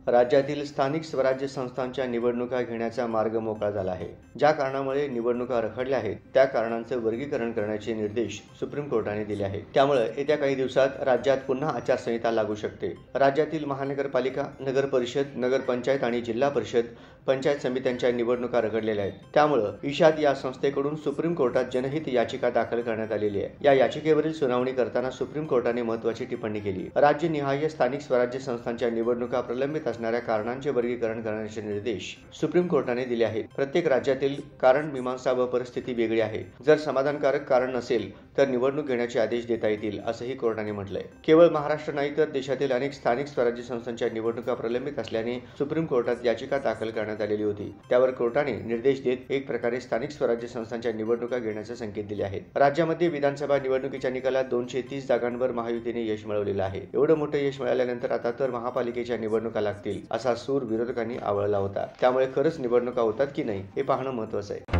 राज्यातील स्थानिक स्वराज्य संस्थांच्या निवडणुका घेण्याचा मार्ग मोकळा झाला आहे। ज्या कारणामुळे निवडणुका रखडल्या आहेत त्या कारणांचे वर्गीकरण करण्याचे निर्देश सुप्रीम कोर्टाने दिले आहेत। त्यामुळे येत्या काही दिवसात राज्यात पुन्हा आचारसंहिता लागू शकते। राज्यातील महानगरपालिका, नगर परिषद, नगर पंचायत आणि जिल्हा परिषद, पंचायत समित्यांच्या निवडणुका रखडलेल्या आहेत। त्यामुळे इशाद या संस्थेकडून सुप्रीम कोर्टात जनहित याचिका दाखल करण्यात आलेली आहे। या याचिकेवरील सुनावणी करताना सुप्रीम कोर्टाने महत्त्वाची टिप्पणी केली। राज्यनिहाय स्थानिक स्वराज्य संस्थांच्या निवडणुका प्रलंबित असणाऱ्या कारणांचे वर्गीकरण करण्याचे निर्देश सुप्रीम कोर्टाने दिले आहेत। प्रत्येक राज्यातील कारण मीमांसा व परिस्थिती वेगळी आहे। जर समाधानकारक कारण नसेल तर निवडणूक घेण्याचे आदेश देता येतील असंही कोर्टाने म्हटलंय। केवळ महाराष्ट्र नाही तर देशातील अनेक स्थानिक स्वराज्य संस्थांच्या निवडणुका प्रलंबित असल्याने सुप्रीम कोर्टात याचिका दाखल करण्यात आलेली होती। त्यावर कोर्टाने निर्देश देत एक प्रकारे स्थानिक स्वराज्य संस्थांच्या निवडणुका घेण्याचे संकेत दिले आहेत। राज्यामध्ये विधानसभा निवडणुकीच्या निकालात 230 जागांवर महायुतीने यश मिळवलेलं आहे। एवढं मोठं यश मिळाल्यानंतर आता तर महापालिकेच्या निवडणुका लागतील असा सूर विरोधकांनी आवळला होता। त्यामुळे खरंच निवडणुका होतात की नाही हे पाहणं महत्त्वाचं आहे।